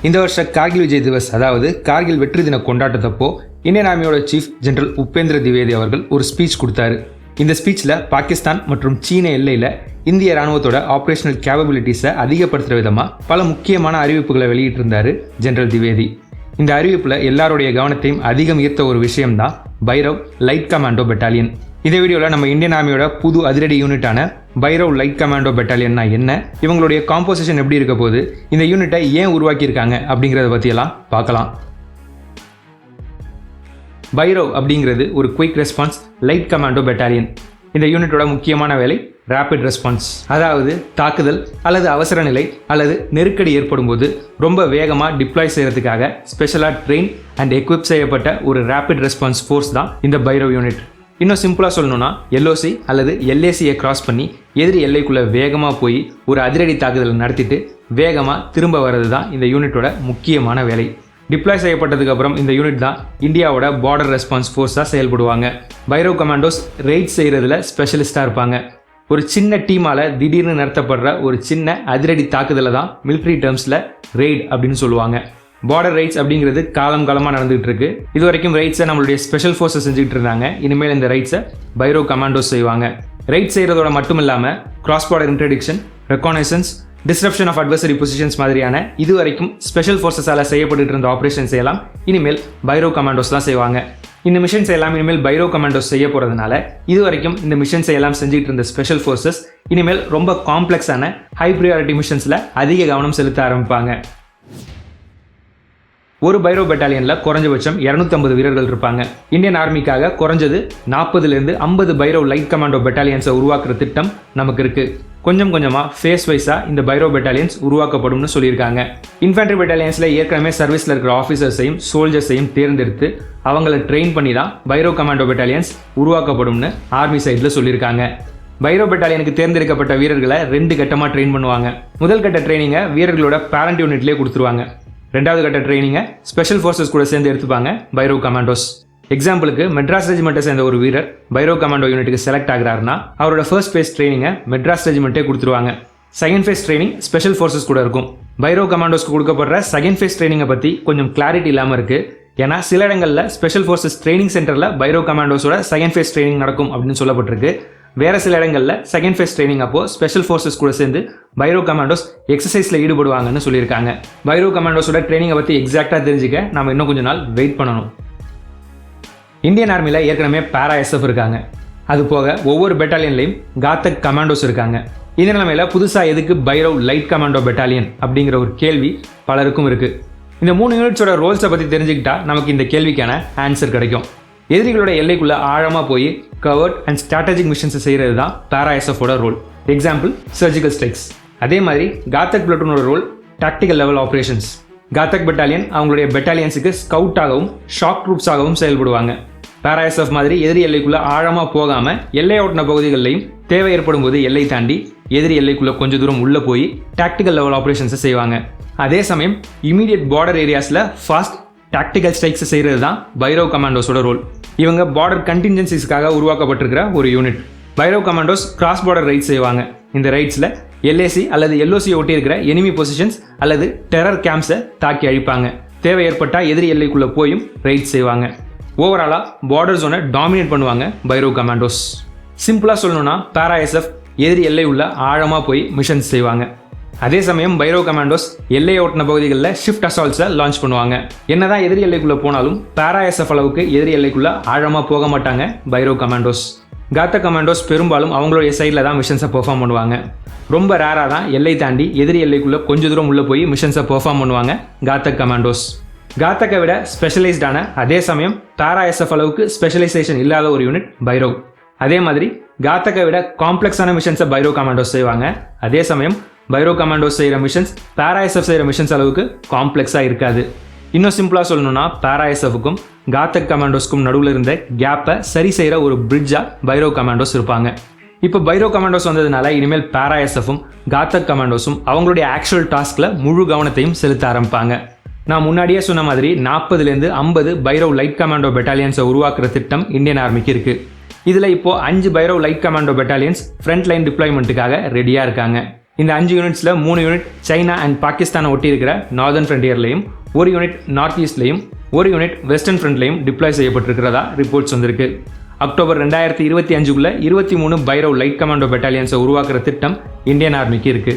இந்த வருஷ கார்கில் விஜய் திவஸ் அதாவது கார்கில் வெற்றி தின கொண்டாட்டத்தப்போ இந்தியன் ஆர்மியோட சீஃப் ஜெனரல் உபேந்திர திவேதி அவர்கள் ஒரு ஸ்பீச் கொடுத்தாரு. இந்த ஸ்பீச்சில் பாகிஸ்தான் மற்றும் சீன எல்லையில் இந்திய ராணுவத்தோட ஆப்ரேஷனல் கேப்பபிலிட்டிஸை அதிகப்படுத்துகிற விதமாக பல முக்கியமான அறிவிப்புகளை வெளியிட்டிருந்தாரு ஜெனரல் திவேதி. இந்த அறிவிப்பில் எல்லாருடைய கவனத்தையும் அதிகம் ஈர்த்த ஒரு விஷயம்தான் பைரவ் லைட் கமாண்டோ பெட்டாலியன். இந்த வீடியோவில் நம்ம இந்தியன் ஆர்மியோட புது அதிரடி யூனிட்டான பைரவ் லைட் கமாண்டோ பெட்டாலியன்னா என்ன, இவங்களுடைய காம்போசிஷன் எப்படி இருக்க போது, இந்த யூனிட்டை ஏன் உருவாக்கியிருக்காங்க அப்படிங்கிறத பற்றியெல்லாம் பார்க்கலாம். பைரவ் அப்படிங்கிறது ஒரு quick response light commando battalion. இந்த யூனிட்டோட முக்கியமான வேலை ரேபிட் ரெஸ்பான்ஸ், அதாவது தாக்குதல் அல்லது அவசர நிலை அல்லது நெருக்கடி ஏற்படும் போது ரொம்ப வேகமாக டிப்ளாய் செய்யறதுக்காக ஸ்பெஷலாக ட்ரெயின் அண்ட் எக்விப் செய்யப்பட்ட ஒரு ரேபிட் ரெஸ்பான்ஸ் ஃபோர்ஸ் தான் இந்த பைரவ் யூனிட். இன்னும் சிம்பிளாக சொல்லணும்னா எல்ஓசி அல்லது எல்ஏசியை கிராஸ் பண்ணி எதிரி எல்லைக்குள்ளே வேகமாக போய் ஒரு அதிரடி தாக்குதலை நடத்திட்டு வேகமாக திரும்ப வர்றது தான் இந்த யூனிட்டோட முக்கியமான வேலை. டிப்ளாய் செய்யப்பட்டதுக்கு அப்புறம் இந்த யூனிட் தான் இந்தியாவோட பார்டர் ரெஸ்பான்ஸ் ஃபோர்ஸாக செயல்படுவாங்க. பைரவ் கமாண்டோஸ் ரெய்ட் செய்கிறதுல ஸ்பெஷலிஸ்ட்டாக இருப்பாங்க. ஒரு சின்ன டீமால் திடீர்னு நடத்தப்படுற ஒரு சின்ன அதிரடி தாக்குதலை தான் மிலிட்ரி டேர்ம்ஸில் ரெய்ட் அப்படின்னு சொல்லுவாங்க. பார்டர் ரைட்ஸ் அப்படிங்கிறது காலமாக நடந்துகிட்டு இருக்கு. இது வரைக்கும் ரைட்ஸை நம்மளுடைய ஸ்பெஷல் ஃபோர்ஸை செஞ்சுக்கிட்டு இருந்தாங்க. இனிமேல் இந்த ரைட்ஸை பைரவ் கமாண்டோஸ் செய்வாங்க. ரைட் செய்கிறதோட மட்டும் இல்லாமல் cross border interdiction, reconnaissance, disruption of adversary positions மாதிரியான இது வரைக்கும் ஸ்பெஷல் ஃபோர்ஸஸால் செய்யப்பட்டு இருந்த ஆப்ரேஷன்ஸ் எல்லாம் இனிமேல் பைரவ் கமாண்டோஸ் தான் செய்வாங்க. இந்த மிஷன்ஸ் எல்லாம் இனிமேல் பைரவ் கமாண்டோஸ் செய்ய போகிறதுனால இது வரைக்கும் இந்த மிஷன்ஸை எல்லாம் செஞ்சுக்கிட்டு இருந்த ஸ்பெஷல் ஃபோர்ஸஸ் இனிமேல் ரொம்ப காம்ப்ளெக்ஸான ஹை ப்ரியாரிட்டி மிஷன்ஸில் அதிக கவனம் செலுத்த ஆரம்பிப்பாங்க. ஒரு பைரவ் பெட்டாலியனில் குறைஞ்சபட்சம் 250 வீரர்கள் இருப்பாங்க. இந்தியன் ஆர்மிக்காக குறைஞ்சது 40லேருந்து 50 பைரவ் லைட் கமாண்டோ பெட்டாலியன்ஸை உருவாக்குற திட்டம் நமக்கு இருக்குது. கொஞ்சம் கொஞ்சமாக ஃபேஸ் வைஸாக இந்த பைரவ் பெட்டாலியன்ஸ் உருவாக்கப்படும்னு சொல்லியிருக்காங்க. இன்ஃபேண்ட்ரி பெட்டாலியன்ஸில் ஏற்கனவே சர்வீஸில் இருக்கிற ஆஃபீஸர்ஸையும் சோல்ஜர்ஸையும் தேர்ந்தெடுத்து அவங்கள ட்ரெயின் பண்ணி தான் பைரவ் கமாண்டோ பெட்டாலியன்ஸ் உருவாக்கப்படும்னு ஆர்மி சைடில் சொல்லியிருக்காங்க. பைரவ் பெட்டாலியனுக்கு தேர்ந்தெடுக்கப்பட்ட வீரர்களை 2 கட்டமாக ட்ரெயின் பண்ணுவாங்க. முதல் கட்ட ட்ரைனிங்கை வீரர்களோட பேரண்ட் யூனிட்லேயே கொடுத்துருவாங்க. 2வது கட்ட ட்ரைனிங்கை ஸ்பெஷல் ஃபோர்ஸஸ் கூட சேர்ந்து எடுத்துப்பாங்க பைரவ் கமாண்டோஸ். எக்ஸாம்பிளுக்கு மெட்ராஸ் ரெஜிமெண்ட்டை சேர்ந்த ஒரு வீரர் பைரவ் கமாண்டோ யூனிட்டுக்கு செலக்ட் ஆகிறாருன்னா அவரோட ஃபர்ஸ்ட் ஃபேஸ் ட்ரைனிங்கை மெட்ராஸ் ரெஜிமெண்ட்டே கொடுத்துருவாங்க. Second phase training special forces கூட இருக்கும். பைரவ் கமாண்டோஸ்க்கு கொடுக்கப்படுற செகண்ட் ஃபேஸ் ட்ரைனிங்கை பற்றி கொஞ்சம் கிளாரிட்டி இல்லாமல் இருக்குது. ஏன்னா சில இடங்களில் ஸ்பெஷல் ஃபோர்ஸஸ் ட்ரைனிங் சென்டரில் பைரவ் கமாண்டோஸோட செகண்ட் ஃபேஸ் ட்ரைனிங் நடக்கும் அப்படின்னு சொல்லப்பட்டிருக்கு. வேறு சில இடங்களில் செகண்ட் ஃபேஸ் ட்ரைனிங் அப்போது ஸ்பெஷல் ஃபோர்ஸஸ் கூட சேர்ந்து பைரவ் கமாண்டோஸ் எக்ஸசைஸில் ஈடுபடுவாங்கன்னு சொல்லியிருக்காங்க. பைரவ் கமாண்டோஸோட ட்ரைனிங்கை பற்றி எக்ஸாக்டாக தெரிஞ்சுக்க நம்ம இன்னும் கொஞ்சம் நாள் வெயிட் பண்ணணும். இந்தியன் ஆர்மியில் ஏற்கனவே பாரா-எஸ்எஃப் இருக்காங்க. அது போக ஒவ்வொரு பெட்டாலியன்லையும் காத்தக் கமாண்டோஸ் இருக்காங்க. இந்த நிலைமையில் புதுசாக எதுக்கு பைரவ் லைட் கமாண்டோ பெட்டாலியன் அப்படிங்கிற ஒரு கேள்வி பலருக்கும் இருக்குது. இந்த 3 யூனிட்ஸோட ரோல்ஸை பற்றி தெரிஞ்சுக்கிட்டா நமக்கு இந்த கேள்விக்கான ஆன்சர் கிடைக்கும். எதிரிகளோட எல்லைக்குள்ளே ஆழமாக போய் கவர்ட் அண்ட் ஸ்ட்ராட்டஜிக் மிஷன்ஸை செய்கிறது தான் பாரா-எஸ்எஃபோட ரோல். Example surgical strikes. அதே மாதிரி காத்தக் பிளட்டூனோட role tactical level operations. Ghatak battalion அவங்களுடைய பெட்டாலியன்ஸுக்கு ஸ்கவுட்டாகவும் ஷாக் ட்ரூப்ஸாகவும் செயல்படுவாங்க. பாரா-எஸ்எஃப் மாதிரி எதிரி எல்லைக்குள்ளே ஆழமாக போகாமல் எல்லை ஒட்டின பகுதிகளிலையும் தேவை ஏற்படும் போது எல்லை தாண்டி எதிரி எல்லைக்குள்ளே கொஞ்சம் தூரம் உள்ளே போய் டாக்டிக்கல் லெவல் ஆப்ரேஷன்ஸை செய்வாங்க. அதே சமயம் இமீடியட் பார்டர் ஏரியாஸில் ஃபாஸ்ட் டாக்டிக்கல் ஸ்ட்ரைக்ஸை செய்கிறது தான் பைரவ் கமாண்டோஸோட ரோல். இவங்க பார்டர் கண்டின்ஜென்சிஸ்க்காக உருவாக்கப்பட்டிருக்கிற ஒரு unit. Bhairav commandos cross border raids செய்வாங்க. இந்த ரைட்ஸில் எல்ஏசி அல்லது எல்ஓசியை ஒட்டி இருக்கிற எனிமி பொசிஷன்ஸ் அல்லது டெரர் கேம்ப்ஸை தாக்கி அழிப்பாங்க. தேவை ஏற்பட்டால் எதிரி எல்லைக்குள்ளே போயும் ரைட்ஸ் செய்வாங்க. ஓவராலாக பார்டர் ஜோனை டாமினேட் பண்ணுவாங்க பைரவ் கமாண்டோஸ். சிம்பிளாக சொல்லணும்னா பாரா-எஸ்எஃப் எதிரி எல்லை உள்ள ஆழமாக போய் மிஷன்ஸ் செய்வாங்க. அதே சமயம் பைரவ் கமாண்டோஸ் எல்லையை ஒட்டின பகுதிகளில் ஷிஃப்ட் அசால்ட்ஸை லான்ச் பண்ணுவாங்க. என்னதான் எதிரி எல்லைக்குள்ளே போனாலும் பாரா-எஸ்எஃப் அளவுக்கு எதிரி எல்லைக்குள்ளே ஆழமாக போக மாட்டாங்க பைரவ் கமாண்டோஸ். காத்தக் கமாண்டோஸ் பெரும்பாலும் அவங்களுடைய சைடில் தான் மிஷன்ஸை பெர்ஃபார்ம் பண்ணுவாங்க. ரொம்ப ரேராக தான் எல்லை தாண்டி எதிரி எல்லைக்குள்ளே கொஞ்சம் தூரம் உள்ளே போய் மிஷன்ஸை பெர்ஃபார்ம் பண்ணுவாங்க காத்தக் கமாண்டோஸ். காத்தக்கை விட ஸ்பெஷலைஸ்டான அதே சமயம் பாரா-எஸ்எஃப் அளவுக்கு ஸ்பெஷலைசேஷன் இல்லாத ஒரு யூனிட் பைரவ். அதே மாதிரி காத்தக்கை விட காம்ப்ளெக்ஸான மிஷன்ஸை பைரவ் கமாண்டோஸ் செய்வாங்க. அதே சமயம் பைரவ் கமாண்டோஸ் செய்கிற மிஷன்ஸ் பாரா-எஸ்எஃப் செய்கிற மிஷன்ஸ் அளவுக்கு காம்ப்ளெக்ஸாக இருக்காது. இன்னும் சிம்பிளாக சொல்லணும்னா பாரா-எஸ்எஃப்க்கும் காத்தக் கமாண்டோஸ்க்கும் நடுவில் இருந்த கேப்பை சரி செய்கிற ஒரு பிரிட்ஜாக பைரவ் கமாண்டோஸ் இருப்பாங்க. இப்போ பைரவ் கமாண்டோஸ் வந்ததுனால இனிமேல் பாரா-எஸ்எஃப்பும் காத்தக் கமாண்டோஸும் அவங்களுடைய ஆக்சுவல் டாஸ்கில் முழு கவனத்தையும் செலுத்த ஆரம்பிப்பாங்க. நான் முன்னாடியே சொன்ன மாதிரி 40லேருந்து 50 பைரவ் லைட் கமாண்டோ பெட்டாலியன்ஸை உருவாக்குற திட்டம் இந்தியன் ஆர்மிக்கு இருக்குது. இதில் இப்போது 5 Bhairav light commando battalions front line டிப்ளாய்மெண்ட்டுக்காக ரெடியாக இருக்காங்க. இந்த 5 யூனிட்ஸில் 3 யூனிட் சைனா அண்ட் பாகிஸ்தானை ஒட்டி இருக்கிற நார்தர்ன் ஃப்ரண்டியர்லையும், ஒரு யூனிட் நார்த் ஈஸ்ட்லையும், ஒரு யூனிட் வெஸ்டர்ன் ஃப்ரண்ட்லையும் டிப்ளாய் செய்யப்பட்டிருக்கிறதா ரிப்போர்ட்ஸ் வந்திருக்கு. அக்டோபர் 2025 23 பைரவ் லைட் கமாண்டோ பெட்டாலியன்ஸை உருவாக்குற திட்டம் இந்தியன் ஆர்மிக்கு இருக்கு.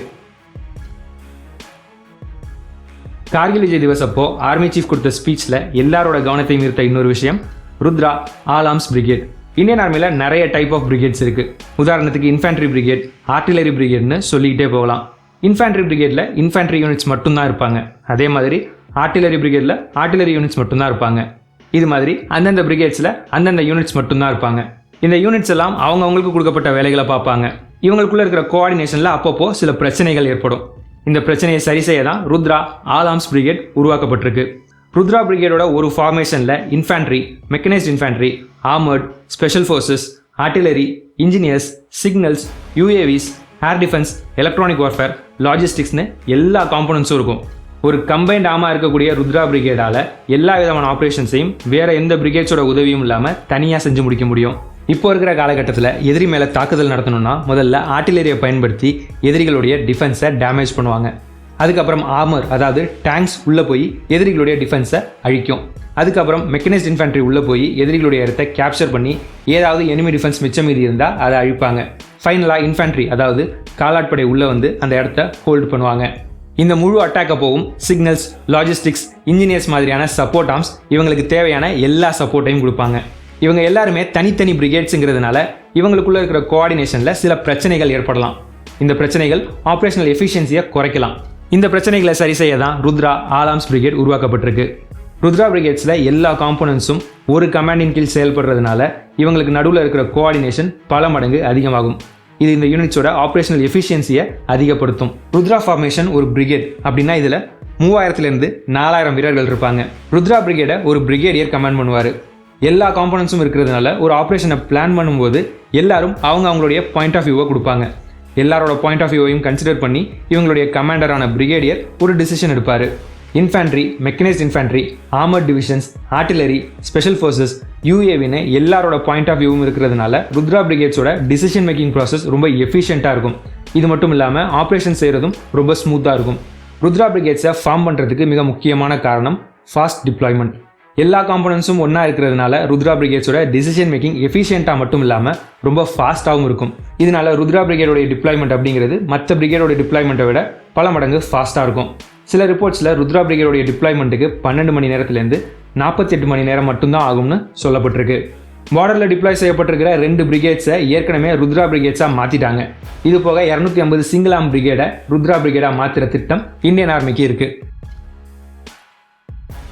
கார்கில் விஜய் திவஸ் அப்போ ஆர்மி சீஃப் கொடுத்த ஸ்பீச்சில் எல்லாரோட கவனத்தையும் ஈர்த்த இன்னொரு விஷயம் Rudra all arms brigade. Indian ஆர்மியில் நிறைய டைப் ஆஃப் பிரிகேட்ஸ் இருக்கு. உதாரணத்துக்கு இன்ஃபேண்ட்ரி பிரிகேட், ஆர்டிலரி பிரிகேட்னு சொல்லிக்கிட்டே போகலாம். இன்ஃபேண்ட்ரி பிரிகேட்ல இன்ஃபேண்ட்ரி யூனிட்ஸ் மட்டும்தான் இருப்பாங்க. அதே மாதிரி ஆர்டிலரி பிரிகேட்ல ஆர்டிலரி யூனிட்ஸ் மட்டும்தான் இருப்பாங்க. இது மாதிரி அந்தந்த பிரிகேட்ஸில் அந்தந்த யூனிட்ஸ் மட்டும்தான் இருப்பாங்க. இந்த யூனிட்ஸ் எல்லாம் அவங்களுக்கு கொடுக்கப்பட்ட வேலைகளை பார்ப்பாங்க. இவங்களுக்குள்ள இருக்கிற கோஆர்டினேஷனில் அப்பப்போ சில பிரச்சனைகள் ஏற்படும். இந்த பிரச்சனையை சரி செய்ய தான் ருத்ரா ஆல் ஆர்ம்ஸ் பிரிகேட் உருவாக்கப்பட்டிருக்கு. ருத்ரா பிரிகேடோட ஒரு ஃபார்மேஷனில் infantry, mechanised infantry, armoured, special forces, artillery, engineers, signals, UAVs, air defence, electronic warfare, லாஜிஸ்டிக்ஸ்னு எல்லா காம்போனன்ட்ஸும் இருக்கும். ஒரு கம்பைன்ட் ஆர்மாக இருக்கக்கூடிய ருத்ரா பிரிகேடால் எல்லா விதமான ஆப்ரேஷன்ஸையும் வேறு எந்த பிரிகேட்ஸோட உதவியும் இல்லாமல் தனியாக செஞ்சு முடிக்க முடியும். இப்போ இருக்கிற காலகட்டத்தில் எதிரி மேலே தாக்குதல் நடத்தணும்னா முதல்ல ஆர்டிலரியை பயன்படுத்தி எதிரிகளுடைய டிஃபென்ஸை டேமேஜ் பண்ணுவாங்க. அதுக்கப்புறம் ஆர்மர், அதாவது டேங்க்ஸ் உள்ளே போய் எதிரிகளுடைய டிஃபென்ஸை அழிக்கும். அதுக்கப்புறம் மெக்கனைஸ்ட் இன்ஃபேண்ட்ரி உள்ளே போய் எதிரிகளுடைய இடத்தை கேப்சர் பண்ணி ஏதாவது எனிமி டிஃபென்ஸ் மிச்சம் மீதி இருந்தால் அதை அழிப்பாங்க. ஃபைனலாக இன்ஃபேண்ட்ரி, அதாவது காலாட்படை உள்ளே வந்து அந்த இடத்த ஹோல்டு பண்ணுவாங்க. இந்த முழு அட்டாக்கை போகும் சிக்னல்ஸ், லாஜிஸ்டிக்ஸ், இன்ஜினியர்ஸ் மாதிரியான சப்போர்ட் ஆர்ம்ஸ் இவங்களுக்கு தேவையான எல்லா சப்போர்ட்டையும் கொடுப்பாங்க. இவங்க எல்லாருமே தனித்தனி பிரிகேட்ஸுங்கிறதுனால இவங்களுக்குள்ள இருக்கிற கோஆர்டினேஷனில் சில பிரச்சனைகள் ஏற்படலாம். இந்த பிரச்சனைகள் ஆப்ரேஷனல் எஃபிஷியன்சியை குறைக்கலாம். இந்த பிரச்சனைகளை சரி செய்ய தான் ருத்ரா ஆல் ஆர்ம்ஸ் பிரிகேட் உருவாக்கப்பட்டிருக்கு. ருத்ரா பிரிகேட்ஸில் எல்லா காம்போனன்ட்ஸும் ஒரு கமாண்டின் கீழ் செயல்படுறதுனால இவங்களுக்கு நடுவில் இருக்கிற கோஆர்டினேஷன் பல மடங்கு அதிகமாகும். இது இந்த யூனிட்ஸோட ஆப்ரேஷனல் எஃபிஷியன்சியை அதிகப்படுத்தும். ருத்ரா ஃபார்மேஷன் ஒரு பிரிகேட் அப்படின்னா இதில் 3000 4000 வீரர்கள் இருப்பாங்க. ருத்ரா பிரிகேடை ஒரு பிரிகேடியர் கமாண்ட் பண்ணுவார். எல்லா காம்போனன்ட்ஸும் இருக்கிறதுனால ஒரு ஆப்ரேஷனை பிளான் பண்ணும்போது எல்லாரும் அவங்களுடைய பாயிண்ட் ஆஃப் வியூவை கொடுப்பாங்க. எல்லாரோட பாயிண்ட் ஆஃப் வியூவையும் கன்சிடர் பண்ணி இவங்களுடைய கமாண்டரான பிரிகேடியர் ஒரு டிசிஷன் எடுப்பார். Infantry, mechanised infantry, armoured divisions, artillery, special forces, யூஏவின்னு எல்லாரோட பாயிண்ட் ஆஃப் வியூவும் இருக்கிறதுனால ருத்ரா பிரிகேட்ஸோட டிசிஷன் மேக்கிங் ப்ராசஸ் ரொம்ப எஃபிஷியண்ட்டாக இருக்கும். இது மட்டும் இல்லாமல் ஆப்ரேஷன் செய்கிறதும் ரொம்ப ஸ்மூத்தாக இருக்கும். ருத்ரா பிரிகேட்ஸை ஃபார்ம் பண்ணுறதுக்கு மிக முக்கியமான காரணம் ஃபாஸ்ட் டிப்ளாய்மெண்ட். எல்லா காம்போனன்ட்ஸும் ஒன்றா இருக்கிறதுனால ருத்ரா பிரிகேட்ஸோட டிசிஷன் மேக்கிங் எஃபிஷியண்ட்டாக மட்டும் இல்லாமல் ரொம்ப ஃபாஸ்ட்டாகவும் இருக்கும். இதனால ருத்ரா பிரிகேடோடைய டிப்ளாய்மெண்ட் அப்படிங்கிறது மற்ற பிரிகேடோட டிப்ளாய்மெண்ட்டை விட பல மடங்கு ஃபாஸ்ட்டாக இருக்கும். சில ரிப்போர்ட்ஸில் ருத்ரா பிரிகேடோடைய டிப்ளாய்மெண்ட்டுக்கு 12 மணி நேரத்துலேருந்து 48 மணி நேரம் மட்டும்தான் ஆகும்னு சொல்லப்பட்டிருக்கு. பார்டரில் டிப்ளாய் செய்யப்பட்டிருக்கிற 2 பிரிகேட்ஸை ஏற்கனவே ருத்ரா பிரிகேட்ஸாக மாற்றிட்டாங்க. இது போக 250 சிங்கிள் ஆர்ம் பிரிகேடை ருத்ரா பிரிகேடாக மாற்றுற திட்டம் இந்தியன் ஆர்மிக்கு இருக்குது.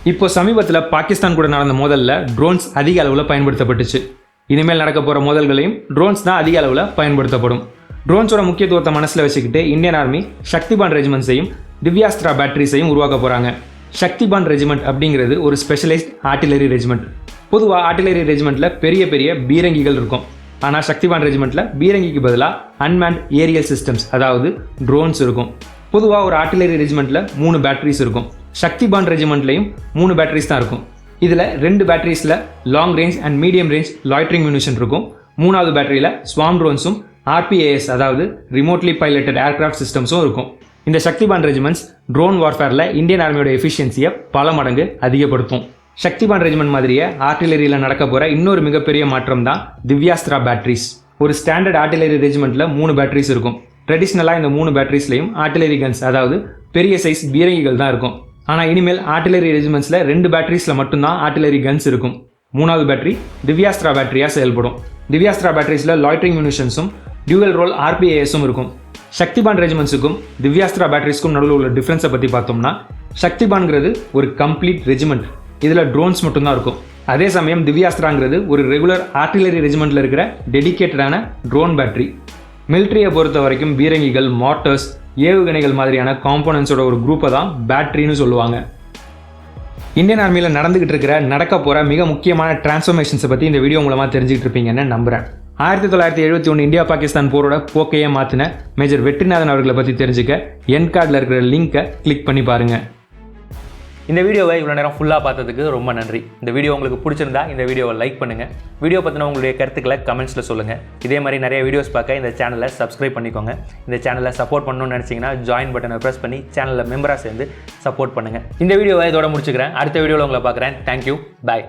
இப்போ சமீபத்தில் பாகிஸ்தான் கூட நடந்த மோதலில் ட்ரோன்ஸ் அதிக அளவில் பயன்படுத்தப்பட்டுச்சு. இனிமேல் நடக்க போகிற மோதல்களையும் ட்ரோன்ஸ் தான் அதிக அளவில் பயன்படுத்தப்படும். ட்ரோன்ஸோட முக்கியத்துவத்தை மனசில் வச்சுக்கிட்டு இந்தியன் ஆர்மி சக்திபான் ரெஜிமெண்ட்ஸையும் திவ்யாஸ்திரா பேட்டரிஸையும் உருவாக்க போகிறாங்க. சக்திபான் ரெஜிமெண்ட் அப்படிங்கிறது ஒரு ஸ்பெஷலைஸ்ட் ஆர்டிலரி ரெஜிமெண்ட். பொதுவாக ஆர்டிலரி ரெஜிமெண்ட்டில் பெரிய பெரிய பீரங்கிகள் இருக்கும். ஆனால் சக்திபான் ரெஜிமெண்ட்டில் பீரங்கிக்கு பதிலாக அன்மேண்ட் ஏரியல் சிஸ்டம்ஸ், அதாவது ட்ரோன்ஸ் இருக்கும். பொதுவாக ஒரு ஆர்டிலரி ரெஜிமெண்ட்டில் 3 பேட்டரிஸ் இருக்கும். சக்திபான் ரெஜிமெண்ட்லையும் 3 பேட்டரிஸ் தான் இருக்கும். இதில் 2 பேட்டரிஸில் long range and medium range loitering munition இருக்கும். 3வது பேட்டரியில் ஸ்வாம் ட்ரோன்ஸும் ஆர்பிஏஎஸ், அதாவது ரிமோட்லி பைலட்டட் ஏர்கிராஃப்ட் சிஸ்டம்ஸும் இருக்கும். இந்த சக்திபான் ரெஜிமெண்ட்ஸ் ட்ரோன் வார்ஃபேரில் இந்தியன் ஆர்மியோட எஃபிஷியன்சியை பல மடங்கு அதிகப்படுத்தும். சக்திபான் ரெஜிமெண்ட் மாதிரியே ஆர்டிலரியில் நடக்க போகிற இன்னொரு மிகப்பெரிய மாற்றம் தான் திவ்யாஸ்திரா பேட்டரிஸ். ஒரு ஸ்டாண்டர்ட் ஆர்டிலரி ரெஜிமெண்ட்டில் 3 பேட்டரிஸ் இருக்கும். ட்ரெடிஷ்னலாக இந்த 3 பேட்டரிஸ்லையும் ஆர்டிலரி கன்ஸ், அதாவது பெரிய சைஸ் பீரங்கிகள் தான் இருக்கும். ஆனால் இனிமேல் ஆர்டிலரி ரெஜிமெண்ட்ஸில் 2 பேட்டரிஸில் மட்டும்தான் ஆர்டிலரி கன்ஸ் இருக்கும். 3வது பேட்டரி திவ்யாஸ்திரா பேட்டரியாக செயல்படும். திவ்யாஸ்திரா பேட்டரிஸில் லாய்ட்ரிங் மியூனிஷன்ஸும் டியூவல் ரோல் ஆர்பிஏஎஸும் இருக்கும். சக்திபான் ரெஜிமெண்ட்ஸுக்கும் திவ்யாஸ்திரா பேட்டரிஸ்க்கும் நடுவில் உள்ள டிஃப்ரென்ஸை பற்றி பார்த்தோம்னா, சக்திபான்ங்கிறது ஒரு கம்ப்ளீட் ரெஜிமெண்ட். இதில் ட்ரோன்ஸ் மட்டும்தான் இருக்கும். அதே சமயம் திவ்யாஸ்திராங்கிறது ஒரு ரெகுலர் ஆர்டிலரி ரெஜிமெண்ட்டில் இருக்கிற டெடிகேட்டடான ட்ரோன் பேட்டரி. மிலிட்ரியை பொறுத்த வரைக்கும் பீரங்கிகள், மார்ட்டர்ஸ், ஏவுகணைகள் மாதிரியான காம்போனன்ட்ஸோட ஒரு குரூப்பை தான் பேட்டரின்னு சொல்லுவாங்க. இந்தியன் ஆர்மியில் நடந்துகிட்டு இருக்கிற நடக்க போகிற மிக முக்கியமான டிரான்ஸ்ஃபர்மேஷன்ஸை பற்றி இந்த வீடியோ மூலமாக தெரிஞ்சுக்கிட்டு இருப்பீங்கன்னு நம்புகிறேன். 1971 இந்தியா பாகிஸ்தான் போரோட போக்கையே மாற்றின மேஜர் வெற்றிநாதன் அவர்களை பற்றி தெரிஞ்சுக்க என் கார்டில் இருக்கிற லிங்கை கிளிக் பண்ணி பாருங்கள். இந்த வீடியோவை இவ்வளோ நேரம் ஃபுல்லாக பார்த்ததுக்கு ரொம்ப நன்றி. இந்த வீடியோ உங்களுக்கு பிடிச்சிருந்தா இந்த வீடியோவை லைக் பண்ணுங்கள். வீடியோ பற்றின உங்களுடைய கருத்துக்களை கமெண்ட்ஸில் சொல்லுங்கள். இதே மாதிரி நிறைய வீடியோஸ் பார்க்க இந்த சேனலை சப்ஸ்கிரைப் பண்ணிக்கோங்க. இந்த சேனலை சப்போர்ட் பண்ணணும்னு நினச்சிங்கன்னா ஜாயின் பட்டனை ப்ரெஸ் பண்ணி சேனலில் மெம்பராக சேர்ந்து சப்போர்ட் பண்ணுங்கள். இந்த வீடியோவை இதோட முடிச்சுக்கிறேன். அடுத்த வீடியோவில் உங்களை பார்க்குறேன். தேங்க்யூ. பாய்.